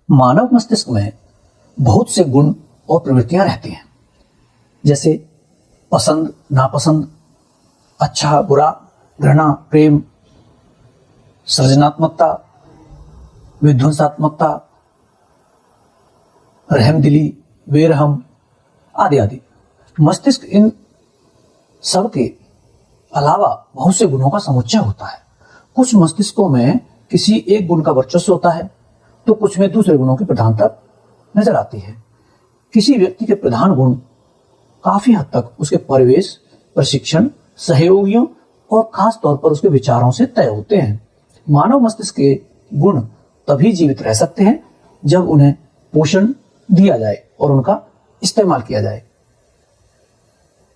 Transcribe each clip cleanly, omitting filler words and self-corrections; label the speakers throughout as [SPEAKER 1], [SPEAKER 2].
[SPEAKER 1] मानव मस्तिष्क में बहुत से गुण और प्रवृत्तियां रहती हैं, जैसे पसंद, नापसंद, अच्छा, बुरा, घृणा, प्रेम, सृजनात्मकता, विध्वंसात्मकता, रहमदिली, बेरहम आदि आदि। मस्तिष्क इन सब के अलावा बहुत से गुणों का समुच्चय होता है। कुछ मस्तिष्कों में किसी एक गुण का वर्चस्व होता है, तो कुछ में दूसरे गुणों की प्रधानता नजर आती है। किसी व्यक्ति के प्रधान गुण काफी हद तक उसके परिवेश, प्रशिक्षण, सहयोगियों और खास तौर पर उसके विचारों से तय होते हैं। मानव मस्तिष्क के गुण तभी जीवित रह सकते हैं जब उन्हें पोषण दिया जाए और उनका इस्तेमाल किया जाए।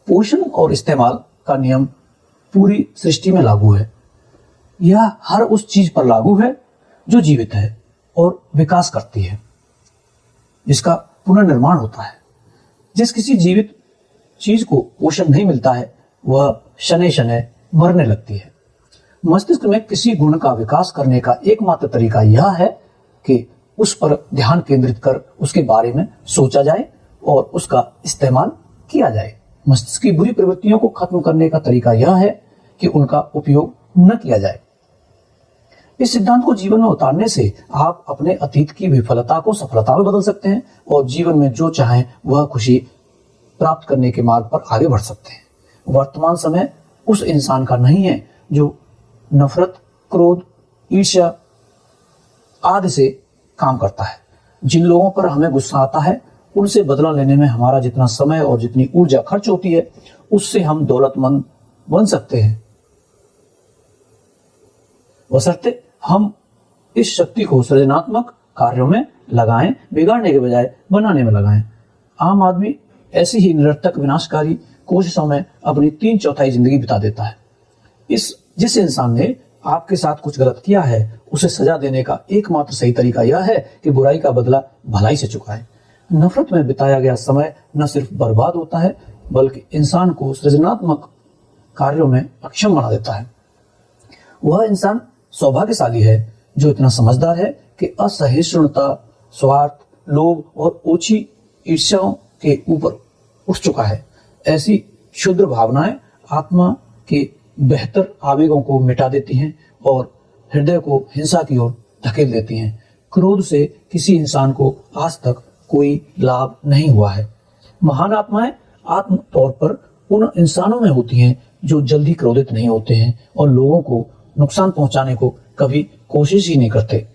[SPEAKER 1] पोषण और इस्तेमाल का नियम पूरी सृष्टि में लागू है। यह हर उस चीज पर लागू है जो जीवित है और विकास करती है, जिसका पुनर्निर्माण होता है। जिस किसी जीवित चीज को पोषण नहीं मिलता है, वह शनै शनै मरने लगती है। मस्तिष्क में किसी गुण का विकास करने का एकमात्र तरीका यह है कि उस पर ध्यान केंद्रित कर उसके बारे में सोचा जाए और उसका इस्तेमाल किया जाए। मस्तिष्क की बुरी प्रवृत्तियों को खत्म करने का तरीका यह है कि उनका उपयोग न किया जाए। इस सिद्धांत को जीवन में उतारने से आप अपने अतीत की विफलता को सफलता में बदल सकते हैं और जीवन में जो चाहें वह खुशी प्राप्त करने के मार्ग पर आगे बढ़ सकते हैं। वर्तमान समय उस इंसान का नहीं है जो नफरत, क्रोध, ईर्ष्या आदि से काम करता है। जिन लोगों पर हमें गुस्सा आता है, उनसे बदला लेने में हमारा जितना समय और जितनी ऊर्जा खर्च होती है, उससे हम दौलतमंद बन सकते हैं, बशर्ते हम इस शक्ति को सृजनात्मक कार्यों में लगाएं, बिगाड़ने के बजाय बनाने में लगाएं। आम आदमी ऐसी ही निरर्थक विनाशकारी कोशिशों में अपनी 3/4 जिंदगी बिता देता है। जिस इंसान ने आपके साथ कुछ गलत किया है, उसे सजा देने का एकमात्र सही तरीका यह है कि बुराई का बदला भलाई से चुकाए। नफरत में बिताया गया समय न सिर्फ बर्बाद होता है, बल्कि इंसान को सृजनात्मक कार्यों में अक्षम बना देता है। वह इंसान सौभाग्यशाली है जो इतना समझदार है कि असहिष्णुता, स्वार्थ, लोभ और ओछी ईर्ष्याओं के ऊपर उठ चुका है। ऐसी क्षुद्र भावनाएं आत्मा के बेहतर आवेगों को मिटा देती हैं और हृदय को हिंसा की ओर धकेल देती हैं। क्रोध से किसी इंसान को आज तक कोई लाभ नहीं हुआ है। महान आत्माएं आत्म तौर पर उन इंसानों में होती हैं जो जल्दी क्रोधित नहीं होते हैं और लोगों को नुकसान पहुंचाने को कभी कोशिश ही नहीं करते।